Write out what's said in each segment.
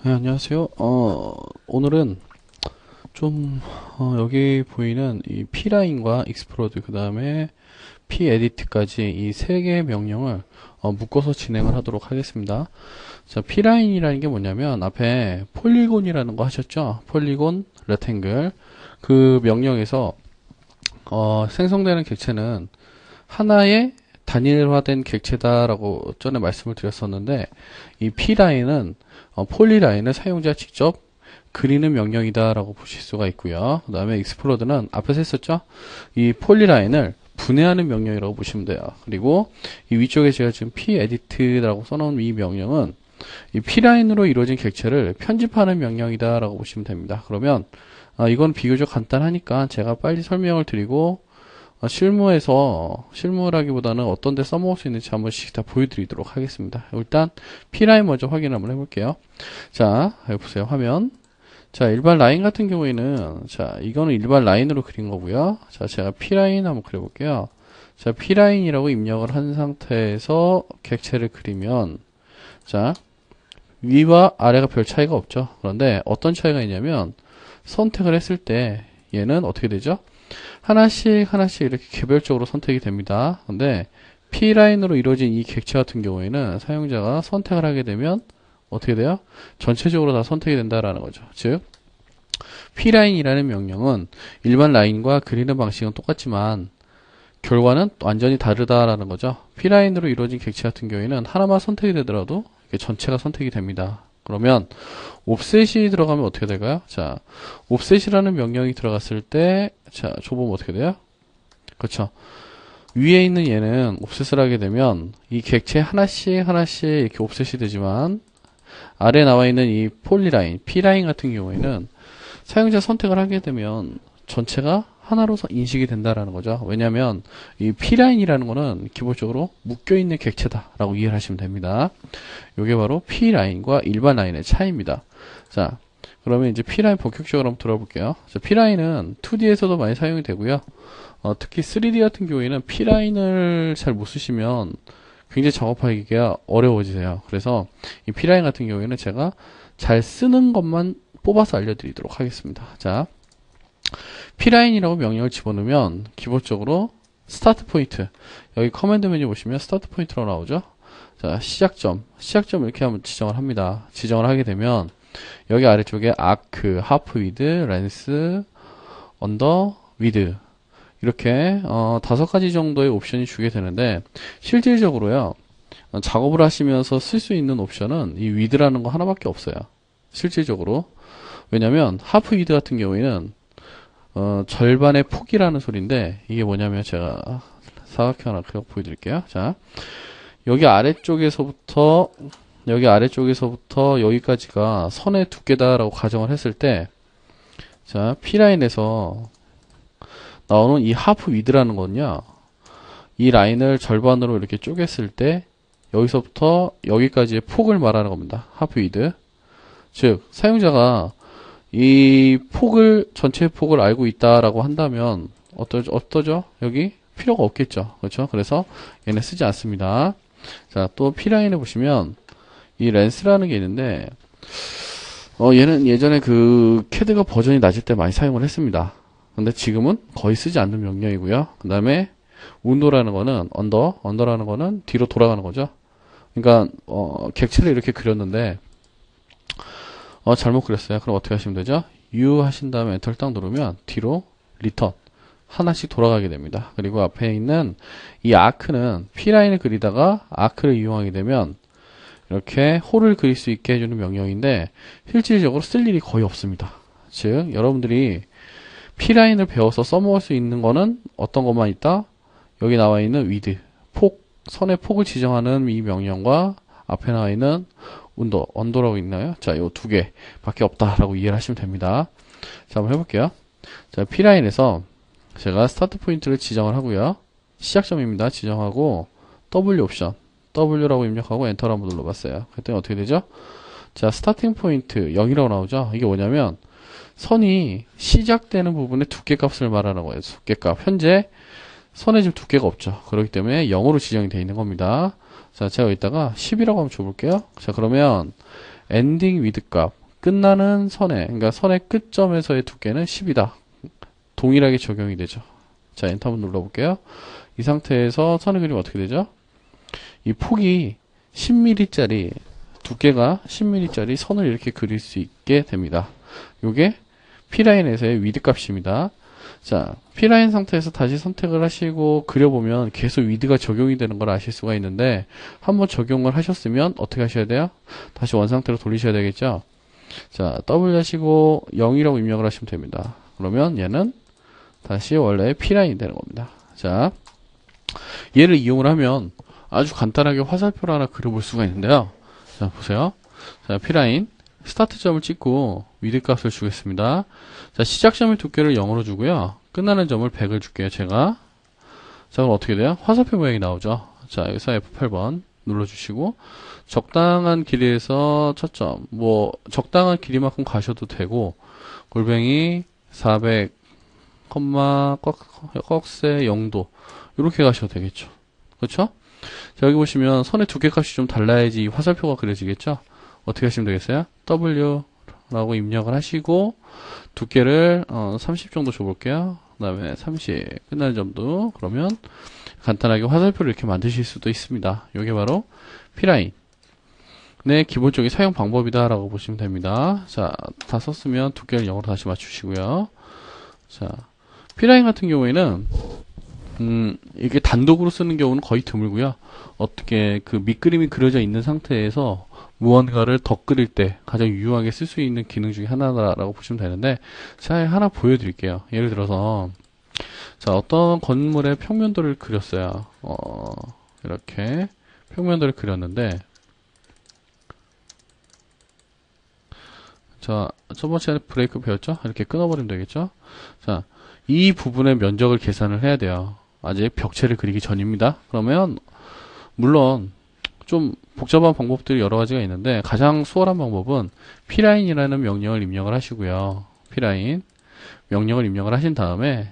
네, 안녕하세요. 오늘은 좀, 여기 보이는 이 P라인과 익스플로드, 그 다음에 P-에디트까지 이 세 개의 명령을 묶어서 진행을 하도록 하겠습니다. 자, P라인이라는 게 뭐냐면, 앞에 폴리곤이라는 거 하셨죠? 폴리곤, 레탱글. 그 명령에서, 생성되는 객체는 하나의 단일화된 객체다라고 전에 말씀을 드렸었는데, 이 P라인은 폴리라인을 사용자 직접 그리는 명령이다라고 보실 수가 있고요. 그 다음에 익스플로드는 앞에서 했었죠? 이 폴리라인을 분해하는 명령이라고 보시면 돼요. 그리고 이 위쪽에 제가 지금 P-edit라고 써놓은 이 명령은 이 P라인으로 이루어진 객체를 편집하는 명령이다라고 보시면 됩니다. 그러면 이건 비교적 간단하니까 제가 빨리 설명을 드리고 실무라기보다는 어떤 데 써먹을 수 있는지 한 번씩 다 보여드리도록 하겠습니다. 일단 P라인 먼저 확인 한번 해볼게요. 자, 여기 보세요. 화면. 자, 일반 라인 같은 경우에는, 자, 이거는 일반 라인으로 그린 거고요. 자, 제가 P라인 한번 그려볼게요. 자, P라인이라고 입력을 한 상태에서 객체를 그리면, 자, 위와 아래가 별 차이가 없죠. 그런데 어떤 차이가 있냐면, 선택을 했을 때 얘는 어떻게 되죠? 하나씩 이렇게 개별적으로 선택이 됩니다. 근데 P라인으로 이루어진 이 객체 같은 경우에는 사용자가 선택을 하게 되면 어떻게 돼요? 전체적으로 다 선택이 된다라는 거죠. 즉, P라인이라는 명령은 일반 라인과 그리는 방식은 똑같지만 결과는 완전히 다르다라는 거죠. P라인으로 이루어진 객체 같은 경우에는 하나만 선택이 되더라도 전체가 선택이 됩니다. 그러면 옵셋이 들어가면 어떻게 될까요? 자, 옵셋이라는 명령이 들어갔을 때, 자, 줘보면 어떻게 돼요? 그렇죠. 위에 있는 얘는 옵셋을 하게 되면 이 객체 하나씩 이렇게 옵셋이 되지만 아래에 나와 있는 이 폴리라인, P라인 같은 경우에는 사용자 선택을 하게 되면 전체가 하나로 인식이 된다라는 거죠. 왜냐하면 이 P라인이라는 거는 기본적으로 묶여있는 객체다라고 이해를 하시면 됩니다. 이게 바로 P라인과 일반 라인의 차이입니다. 자, 그러면 이제 P라인 본격적으로 한번 들어볼게요. 자, P라인은 2D에서도 많이 사용이 되고요. 특히 3D 같은 경우에는 P라인을 잘 못 쓰시면 굉장히 작업하기가 어려워지세요. 그래서 이 P라인 같은 경우에는 제가 잘 쓰는 것만 뽑아서 알려드리도록 하겠습니다. 자, P라인이라고 명령을 집어넣으면 기본적으로 스타트 포인트, 여기 커맨드 메뉴 보시면 스타트 포인트로 나오죠. 자, 시작점 이렇게 한번 지정을 합니다. 지정을 하게 되면 여기 아래쪽에 아크, 하프 위드, 렌스, 언더, 위드 이렇게 5가지 정도의 옵션이 주게 되는데 실질적으로요, 작업을 하시면서 쓸 수 있는 옵션은 이 위드라는 거 하나밖에 없어요. 실질적으로. 왜냐면 하프 위드 같은 경우에는 절반의 폭이라는 소리인데 이게 뭐냐면 제가 사각형 하나 그려 보여드릴게요. 자, 여기 아래쪽에서부터 여기까지가 선의 두께다라고 가정을 했을 때, 자, P라인에서 나오는 이 하프 위드라는 거는요, 이 라인을 절반으로 이렇게 쪼갰을 때 여기서부터 여기까지의 폭을 말하는 겁니다. 하프 위드. 즉, 사용자가 이 전체 폭을 알고 있다라고 한다면 어떠죠? 여기 필요가 없겠죠. 그렇죠? 그래서 얘네 쓰지 않습니다. 자, 또 P라인에 보시면 이 렌스라는 게 있는데 얘는 예전에 그 캐드가 버전이 낮을 때 많이 사용을 했습니다. 근데 지금은 거의 쓰지 않는 명령이고요. 그 다음에 운도라는 거는 언더라는 거는 뒤로 돌아가는 거죠. 그러니까 객체를 이렇게 그렸는데 잘못 그렸어요. 그럼 어떻게 하시면 되죠? U 하신 다음에 엔터를 딱 누르면 뒤로 리턴 하나씩 돌아가게 됩니다. 그리고 앞에 있는 이 아크는 P라인을 그리다가 아크를 이용하게 되면 이렇게 홀을 그릴 수 있게 해주는 명령인데 실질적으로 쓸 일이 거의 없습니다. 즉, 여러분들이 P라인을 배워서 써먹을 수 있는 거는 어떤 것만 있다? 여기 나와 있는 위드, 선의 폭을 지정하는 이 명령과 앞에 나와 있는 언더라고 있나요? 자, 요 두 개 밖에 없다라고 이해를 하시면 됩니다. 자, 한번 해볼게요. 자, P라인에서 제가 스타트 포인트를 지정을 하고요. 시작점입니다. 지정하고 W 옵션, W라고 입력하고 엔터를 한번 눌러봤어요. 그랬더니 어떻게 되죠? 자, 스타팅 포인트 0이라고 나오죠? 이게 뭐냐면 선이 시작되는 부분의 두께값을 말하는 거예요. 두께값. 현재 선에 지금 두께가 없죠. 그렇기 때문에 0으로 지정이 되어 있는 겁니다. 자, 제가 여기다가 10이라고 한번 줘볼게요. 자, 그러면 엔딩 위드 값, 끝나는 선의, 그러니까 선의 끝점에서의 두께는 10이다. 동일하게 적용이 되죠. 자, 엔터 한번 눌러볼게요. 이 상태에서 선을 그리면 어떻게 되죠? 이 폭이 10mm짜리, 두께가 10mm짜리 선을 이렇게 그릴 수 있게 됩니다. 요게 P라인에서의 위드 값입니다. 자, P라인 상태에서 다시 선택을 하시고 그려보면 계속 위드가 적용이 되는 걸 아실 수가 있는데, 한번 적용을 하셨으면 어떻게 하셔야 돼요? 다시 원상태로 돌리셔야 되겠죠? 자, W 하시고 0이라고 입력을 하시면 됩니다. 그러면 얘는 다시 원래의 P라인이 되는 겁니다. 자, 얘를 이용을 하면 아주 간단하게 화살표를 하나 그려볼 수가 있는데요. 자, 보세요. 자, P라인 스타트점을 찍고 위드 값을 주겠습니다. 자, 시작점의 두께를 0으로 주고요. 끝나는 점을 100을 줄게요, 제가. 자, 그럼 어떻게 돼요? 화살표 모양이 나오죠. 자, 여기서 F8번 눌러주시고, 적당한 길이에서 첫 점, 뭐 적당한 길이만큼 가셔도 되고, 골뱅이 400, 꺽쇠 0도 이렇게 가셔도 되겠죠. 그렇죠? 자, 여기 보시면 선의 두께 값이 좀 달라야지 이 화살표가 그려지겠죠. 어떻게 하시면 되겠어요? W라고 입력을 하시고 두께를 30 정도 줘볼게요. 그 다음에 30 끝나는 점도, 그러면 간단하게 화살표를 이렇게 만드실 수도 있습니다. 이게 바로 P라인의 기본적인 사용 방법이다 라고 보시면 됩니다. 자, 다 썼으면 두께를 0으로 다시 맞추시고요. 자, P라인 같은 경우에는 이게 단독으로 쓰는 경우는 거의 드물고요. 어떻게 그 밑그림이 그려져 있는 상태에서 무언가를 덧그릴 때 가장 유용하게 쓸 수 있는 기능 중에 하나라고 보시면 되는데, 제가 하나 보여드릴게요. 예를 들어서 자, 어떤 건물의 평면도를 그렸어요. 이렇게 평면도를 그렸는데, 자, 저번 시간에 브레이크 배웠죠? 이렇게 끊어버리면 되겠죠? 자, 이 부분의 면적을 계산을 해야 돼요. 아직 벽체를 그리기 전입니다. 그러면 물론 좀 복잡한 방법들이 여러 가지가 있는데, 가장 수월한 방법은 P라인이라는 명령을 입력을 하시고요. P라인 명령을 입력을 하신 다음에,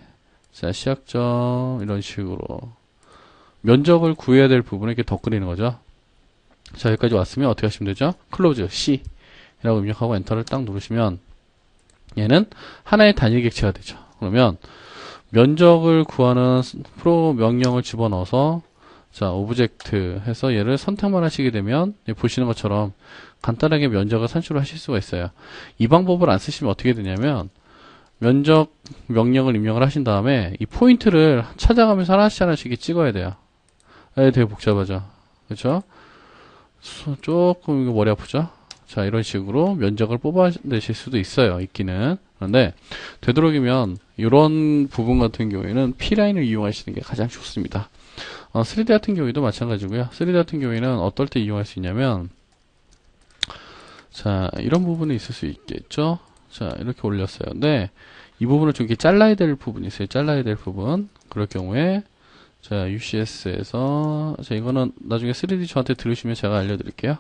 자, 시작점 이런 식으로 면적을 구해야 될 부분을 이렇게 덧그리는 거죠. 자, 여기까지 왔으면 어떻게 하시면 되죠? 클로즈 C 라고 입력하고 엔터를 딱 누르시면 얘는 하나의 단일 객체가 되죠. 그러면 면적을 구하는 프로 명령을 집어넣어서, 자, 오브젝트 해서 얘를 선택만 하시게 되면 보시는 것처럼 간단하게 면적을 산출을 하실 수가 있어요. 이 방법을 안 쓰시면 어떻게 되냐면, 면적 명령을 입력을 하신 다음에 이 포인트를 찾아가면서 하나씩 하나씩 찍어야 돼요. 되게 복잡하죠. 그렇죠? 조금 이거 머리 아프죠? 자, 이런 식으로 면적을 뽑아내실 수도 있어요, 있기는. 그런데 되도록이면 이런 부분 같은 경우에는 P라인을 이용하시는 게 가장 좋습니다. 3D 같은 경우에도 마찬가지고요. 3D 같은 경우에는 어떨 때 이용할 수 있냐면, 자, 이런 부분이 있을 수 있겠죠. 자, 이렇게 올렸어요. 근데 이 부분을 좀 이렇게 잘라야 될 부분이 있어요. 잘라야 될 부분. 그럴 경우에, 자, UCS에서, 자, 이거는 나중에 3D 저한테 들으시면 제가 알려드릴게요.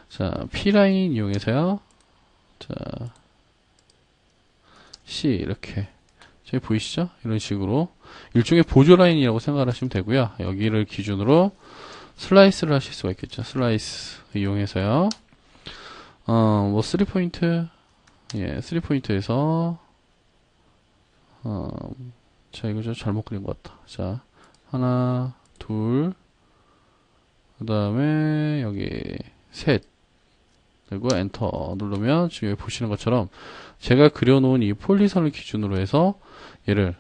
자, P라인 이용해서요. 자, C 이렇게. 저기 보이시죠? 이런 식으로 일종의 보조 라인이라고 생각을 하시면 되고요. 여기를 기준으로 슬라이스를 하실 수가 있겠죠. 슬라이스 이용해서요. 뭐 3포인트, 예, 3포인트에서 자, 이거 좀 잘못 그린 것 같다. 자, 하나, 둘, 그 다음에 여기 셋, 그리고 엔터 누르면 지금 여기 보시는 것처럼 제가 그려놓은 이 폴리선을 기준으로 해서 얘를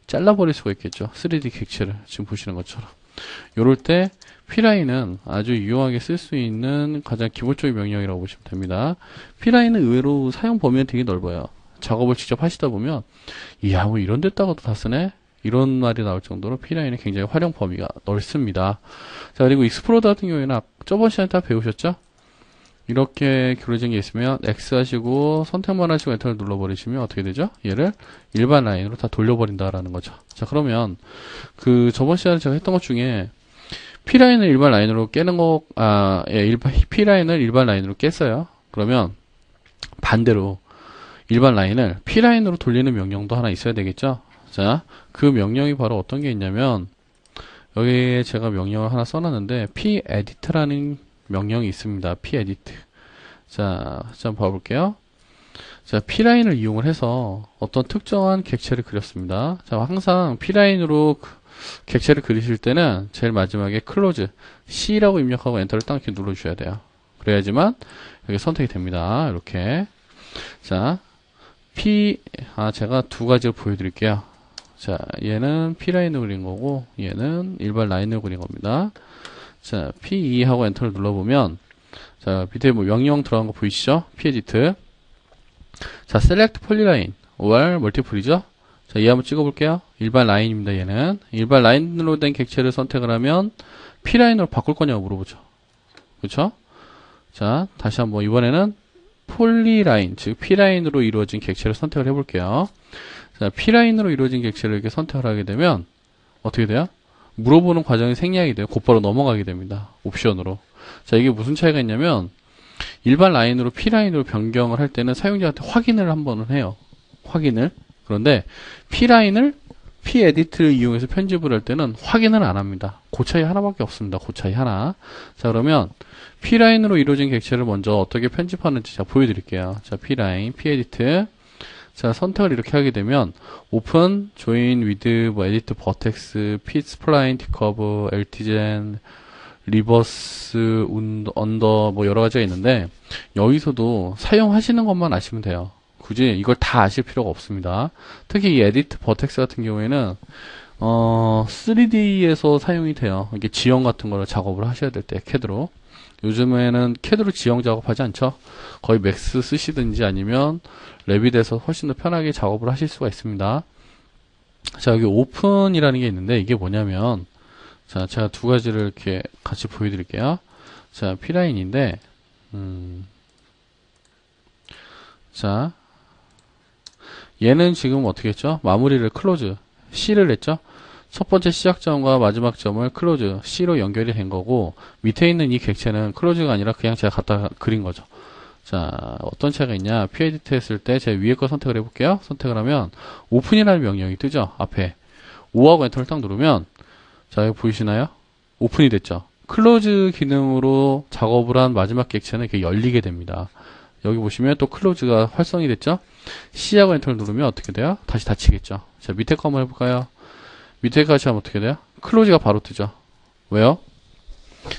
잘라버릴 수가 있겠죠. 3D 객체를 지금 보시는 것처럼. 요럴 때 P라인은 아주 유용하게 쓸 수 있는 가장 기본적인 명령이라고 보시면 됩니다. P라인은 의외로 사용 범위가 되게 넓어요. 작업을 직접 하시다 보면, 이야, 뭐 이런 데다가도 다 쓰네? 이런 말이 나올 정도로 P라인은 굉장히 활용 범위가 넓습니다. 자, 그리고 익스플로더 같은 경우에는 저번 시간에 다 배우셨죠? 이렇게 그려진 게 있으면 X 하시고 선택만 하시고 엔터를 눌러버리시면 어떻게 되죠? 얘를 일반 라인으로 다 돌려버린다라는 거죠. 자, 그러면 그 저번 시간에 제가 했던 것 중에 P라인을 일반 라인으로 깨는 거, P라인을 일반 라인으로 깼어요. 그러면 반대로 일반 라인을 P라인으로 돌리는 명령도 하나 있어야 되겠죠? 자, 그 명령이 바로 어떤 게 있냐면, 여기에 제가 명령을 하나 써놨는데, Pedit라는 명령이 있습니다. Pedit. 자, 한번 봐볼게요. 자, P라인을 이용을 해서 어떤 특정한 객체를 그렸습니다. 자, 항상 P라인으로 객체를 그리실 때는 제일 마지막에 클로즈 C라고 입력하고 엔터를 딱 이렇게 눌러주셔야 돼요. 그래야지만 여기 선택이 됩니다. 이렇게. 자, 제가 두 가지를 보여드릴게요. 자, 얘는 P라인으로 그린 거고, 얘는 일반 라인으로 그린 겁니다. 자, P2 하고 엔터를 눌러보면, 자, 밑에 뭐 명령 들어간 거 보이시죠? P-edit. 자, select polyline or multiple이죠? 자, 얘 한번 찍어볼게요. 일반 라인입니다, 얘는. 일반 라인으로 된 객체를 선택을 하면 P라인으로 바꿀 거냐고 물어보죠. 그쵸? 자, 다시 한번 이번에는 폴리라인, 즉 P라인으로 이루어진 객체를 선택을 해볼게요. 자, P라인으로 이루어진 객체를 이렇게 선택을 하게 되면 어떻게 돼요? 물어보는 과정이 생략이 돼요. 곧바로 넘어가게 됩니다. 옵션으로. 자, 이게 무슨 차이가 있냐면 일반 라인으로 P라인으로 변경을 할 때는 사용자한테 확인을 한번은 해요. 확인을. 그런데 P라인을 P-edit를 이용해서 편집을 할 때는 확인을 안 합니다. 그 차이 하나밖에 없습니다. 그 차이 하나. 자, 그러면 P라인으로 이루어진 객체를 먼저 어떻게 편집하는지 제가 보여드릴게요. 자, P라인, P-edit. 자, 선택을 이렇게 하게 되면 Open, Join, With, Edit, Vertex, Fit, Spline, Decurve, Altigen, Reverse, Under 뭐 여러 가지가 있는데 여기서도 사용하시는 것만 아시면 돼요. 굳이 이걸 다 아실 필요가 없습니다. 특히 이 Edit, Vertex 같은 경우에는 3D에서 사용이 돼요. 이게 지형 같은 거를 작업을 하셔야 될 때 CAD로. 요즘에는 CAD로 지형 작업하지 않죠. 거의 맥스 쓰시든지 아니면 레빗에서 훨씬 더 편하게 작업을 하실 수가 있습니다. 자, 여기 오픈이라는 게 있는데 이게 뭐냐면 자, 제가 두 가지를 이렇게 같이 보여드릴게요. 자, P라인인데 자, 얘는 지금 어떻게 했죠? 마무리를 클로즈 C를 했죠? 첫 번째 시작점과 마지막 점을 클로즈 C로 연결이 된 거고 밑에 있는 이 객체는 클로즈가 아니라 그냥 제가 갖다 그린 거죠. 자, 어떤 차이가 있냐? P-edit 했을 때 제 위에 거 선택을 해볼게요. 선택을 하면 오픈이라는 명령이 뜨죠. 앞에 5하고 엔터를 딱 누르면 자, 여기 보이시나요? 오픈이 됐죠. 클로즈 기능으로 작업을 한 마지막 객체는 이렇게 열리게 됩니다. 여기 보시면 또 클로즈가 활성이 됐죠. C하고 엔터를 누르면 어떻게 돼요? 다시 닫히겠죠. 자, 밑에 거 한번 해볼까요? 밑에 까지 하면 어떻게 돼요? 클로즈가 바로 뜨죠. 왜요?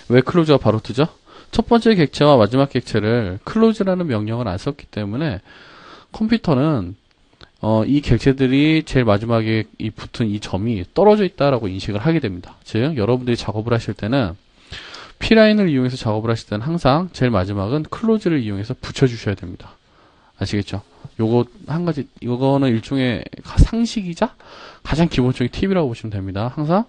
왜 클로즈가 바로 뜨죠? 첫 번째 객체와 마지막 객체를 클로즈라는 명령을 안 썼기 때문에 컴퓨터는 이 객체들이 제일 마지막에 붙은 이 점이 떨어져 있다라고 인식을 하게 됩니다. 즉 여러분들이 작업을 하실 때는 P라인을 이용해서 작업을 하실 때는 항상 제일 마지막은 클로즈를 이용해서 붙여주셔야 됩니다. 아시겠죠? 요거 한 가지, 이거는 일종의 상식이자 가장 기본적인 팁이라고 보시면 됩니다. 항상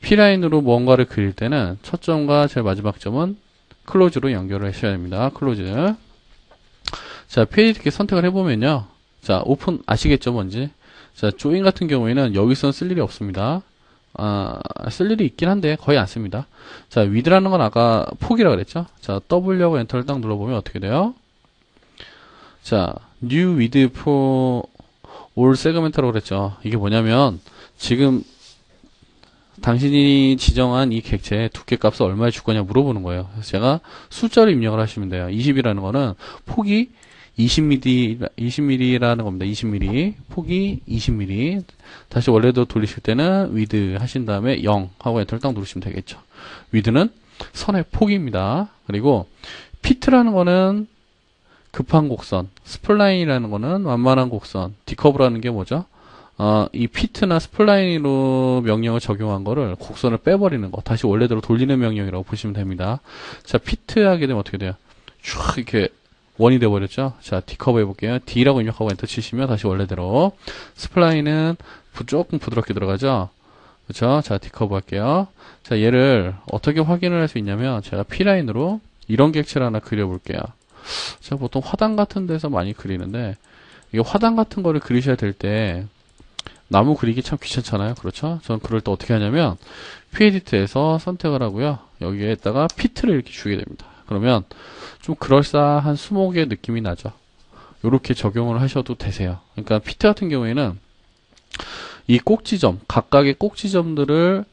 P라인으로 뭔가를 그릴 때는 첫 점과 제일 마지막 점은 클로즈로 연결을 하셔야 됩니다. 클로즈. 자, P-edit 선택을 해보면요. 자, 오픈 아시겠죠, 뭔지? 자, 조인 같은 경우에는 여기서는 쓸 일이 없습니다. 쓸 일이 있긴 한데 거의 안 씁니다. 자, wid라는 건 아까 폭이라고 그랬죠? 자, W하고 엔터를 딱 눌러보면 어떻게 돼요? 자, new width for all segment라고 그랬죠. 이게 뭐냐면 지금 당신이 지정한 이 객체의 두께 값을 얼마에 줄 거냐 물어보는 거예요. 그래서 제가 숫자를 입력을 하시면 돼요. 20이라는 거는 폭이 20mm라는 겁니다. 20mm. 폭이 20mm. 다시 원래대로 돌리실 때는 width 하신 다음에 0 하고 엔터를 딱 누르시면 되겠죠. width는 선의 폭입니다. 그리고 fit라는 거는 급한 곡선, 스플라인이라는 거는 완만한 곡선, 디커브라는 게 뭐죠? 이 fit나 스플라인으로 명령을 적용한 거를 곡선을 빼버리는 거, 다시 원래대로 돌리는 명령이라고 보시면 됩니다. 자, fit 하게 되면 어떻게 돼요? 쭉 이렇게 원이 돼버렸죠? 자, 디커브 해볼게요. D라고 입력하고 엔터 치시면 다시 원래대로. 스플라인은 조금 부드럽게 들어가죠? 그쵸? 자, 디커브 할게요. 자, 얘를 어떻게 확인을 할 수 있냐면, 제가 P라인으로 이런 객체를 하나 그려볼게요. 제가 보통 화단 같은 데서 많이 그리는데, 이게 화단 같은 거를 그리셔야 될 때, 나무 그리기 참 귀찮잖아요. 그렇죠? 저는 그럴 때 어떻게 하냐면, P-edit에서 선택을 하고요. 여기에다가 fit를 이렇게 주게 됩니다. 그러면, 좀 그럴싸한 수목의 느낌이 나죠. 요렇게 적용을 하셔도 되세요. 그러니까 피트 같은 경우에는 이 꼭지점, 각각의 꼭지점들을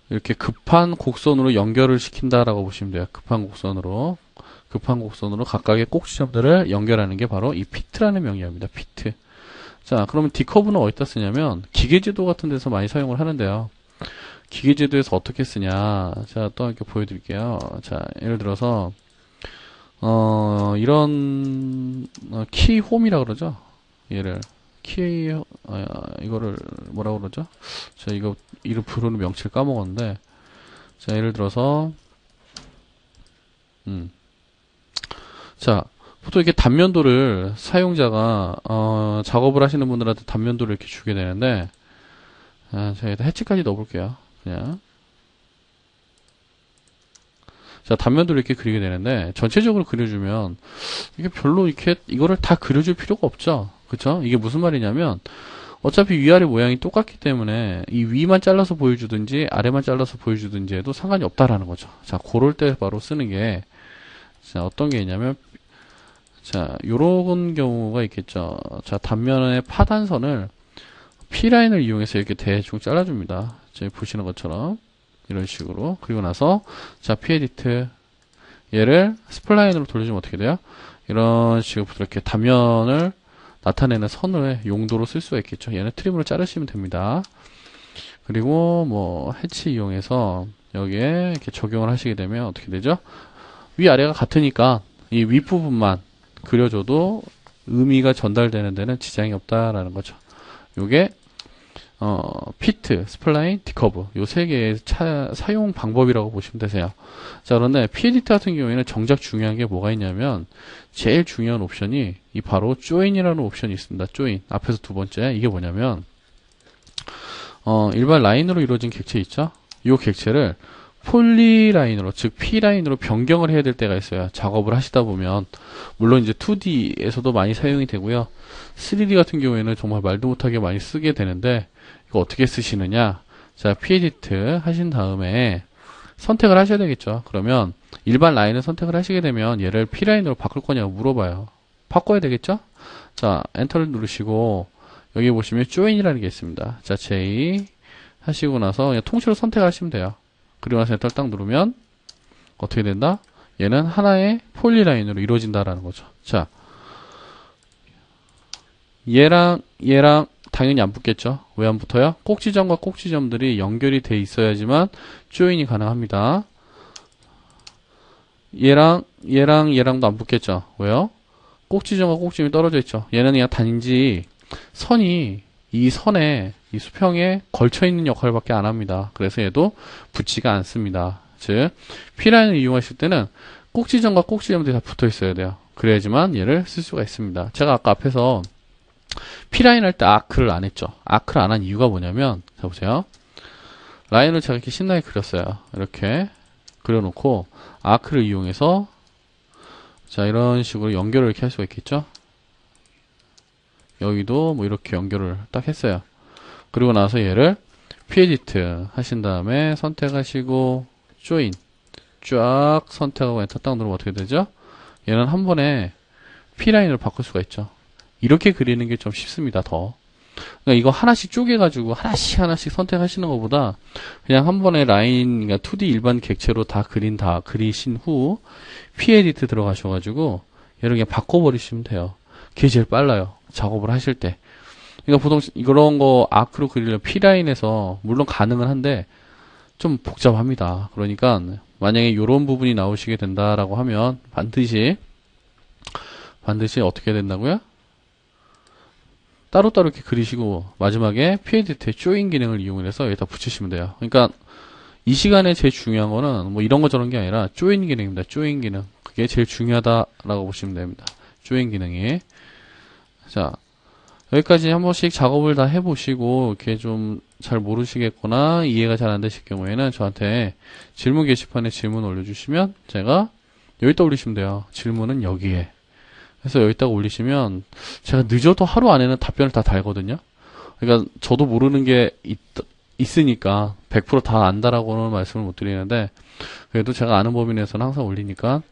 이렇게 급한 곡선으로 연결을 시킨다라고 보시면 돼요. 급한 곡선으로. 급한 곡선으로 각각의 꼭지점들을 연결하는 게 바로 이 피트라는 명령입니다. 피트. 자, 그러면 디커브는 어디다 쓰냐면 기계제도 같은 데서 많이 사용을 하는데요. 기계제도에서 어떻게 쓰냐. 자, 또 이렇게 보여드릴게요. 자, 예를 들어서 이런 키홈이라 그러죠. 얘를 이거를 뭐라고 그러죠? 자, 이거 이름 부르는 명칭을 까먹었는데, 자, 예를 들어서 자, 보통 이렇게 단면도를 사용자가 작업을 하시는 분들한테 단면도를 이렇게 주게 되는데, 자, 여기다 해치까지 넣어볼게요. 그냥. 자, 단면도를 이렇게 그리게 되는데, 전체적으로 그려주면, 이게 별로 이렇게, 이거를 다 그려줄 필요가 없죠. 그쵸? 이게 무슨 말이냐면, 어차피 위아래 모양이 똑같기 때문에, 이 위만 잘라서 보여주든지, 아래만 잘라서 보여주든지 해도 상관이 없다라는 거죠. 자, 그럴 때 바로 쓰는 게, 자, 어떤 게 있냐면, 자, 요런 경우가 있겠죠. 자, 단면의 파단선을 P라인을 이용해서 이렇게 대충 잘라줍니다. 지금 보시는 것처럼. 이런 식으로. 그리고 나서, 자, P-에디트. 얘를 스플라인으로 돌려주면 어떻게 돼요? 이런 식으로 이렇게 단면을 나타내는 선을 용도로 쓸 수가 있겠죠. 얘는 트림으로 자르시면 됩니다. 그리고 뭐, 해치 이용해서 여기에 이렇게 적용을 하시게 되면 어떻게 되죠? 위아래가 같으니까 이 윗부분만 그려줘도 의미가 전달되는 데는 지장이 없다라는 거죠. 요게 피트, 스플라인, 디커브 요 세 개의 사용 방법이라고 보시면 되세요. 자, 그런데 P-에디트 같은 경우에는 정작 중요한 게 뭐가 있냐면 제일 중요한 옵션이 이 바로 조인이라는 옵션이 있습니다. 조인 앞에서 두 번째 이게 뭐냐면 일반 라인으로 이루어진 객체 있죠? 요 객체를 폴리라인으로, 즉 P라인으로 변경을 해야 될 때가 있어요. 작업을 하시다 보면. 물론 이제 2D에서도 많이 사용이 되고요. 3D 같은 경우에는 정말 말도 못하게 많이 쓰게 되는데, 이거 어떻게 쓰시느냐. 자, P-에디트 하신 다음에 선택을 하셔야 되겠죠. 그러면 일반 라인을 선택을 하시게 되면 얘를 P라인으로 바꿀 거냐고 물어봐요. 바꿔야 되겠죠? 자, 엔터를 누르시고, 여기 보시면 조인이라는 게 있습니다. 자, J 하시고 나서 그냥 통째로 선택을 하시면 돼요. 그리고 나서 엔터를 딱 누르면 어떻게 된다? 얘는 하나의 폴리라인으로 이루어진다라는 거죠. 자, 얘랑 당연히 안 붙겠죠. 왜 안 붙어요? 꼭지점과 꼭지점들이 연결이 돼 있어야지만 조인이 가능합니다. 얘랑도 안 붙겠죠. 왜요? 꼭지점과 꼭지점이 떨어져 있죠. 얘는 그냥 단지 선이 이 선에 이 수평에 걸쳐있는 역할밖에 안 합니다. 그래서 얘도 붙지가 않습니다. 즉 P라인을 이용하실 때는 꼭지점과 꼭지점들이 다 붙어 있어야 돼요. 그래야지만 얘를 쓸 수가 있습니다. 제가 아까 앞에서 P라인 할 때 아크를 안 했죠. 아크를 안 한 이유가 뭐냐면, 자 보세요. 라인을 제가 이렇게 신나게 그렸어요. 이렇게 그려놓고 아크를 이용해서 자 이런 식으로 연결을 이렇게 할 수가 있겠죠. 여기도 뭐 이렇게 연결을 딱 했어요. 그리고 나서 얘를 P-에디트 하신 다음에 선택하시고 조인 쫙 선택하고 엔터 딱 누르면 어떻게 되죠? 얘는 한 번에 P라인으로 바꿀 수가 있죠. 이렇게 그리는 게 좀 쉽습니다. 더. 그러니까 이거 하나씩 쪼개가지고 하나씩 선택하시는 것보다 그냥 한 번에 라인, 그러니까 2D 일반 객체로 다 그리신 후 P-에디트 들어가셔가지고 얘를 그냥 바꿔버리시면 돼요. 그게 제일 빨라요. 작업을 하실 때. 그러니까 보통 이런 거 아크로 그리려면 P라인에서 물론 가능은 한데 좀 복잡합니다. 그러니까 만약에 이런 부분이 나오시게 된다라고 하면 반드시 어떻게 된다고요? 따로따로 이렇게 그리시고 마지막에 P-에디트의 조인 기능을 이용해서 여기다 붙이시면 돼요. 그러니까 이 시간에 제일 중요한 거는 뭐 이런 거 저런 게 아니라 조인 기능입니다. 조인 기능. 그게 제일 중요하다라고 보시면 됩니다. 조인 기능이. 자, 여기까지 한 번씩 작업을 다 해보시고 이렇게 좀 잘 모르시겠거나 이해가 잘 안 되실 경우에는 저한테 질문 게시판에 질문 올려주시면 제가 여기다 올리시면 돼요. 질문은 여기에. 그래서 여기다가 올리시면 제가 늦어도 하루 안에는 답변을 다 달거든요. 그러니까 저도 모르는 게 있으니까 100% 다 안다라고는 말씀을 못 드리는데 그래도 제가 아는 범위 내에서는 항상 올리니까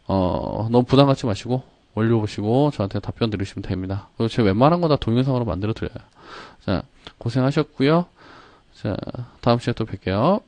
너무 부담 갖지 마시고 올려보시고 저한테 답변 들으시면 됩니다. 그리고 제가 웬만한 거 다 동영상으로 만들어 드려요. 자, 고생하셨고요. 자, 다음 시간에 또 뵐게요.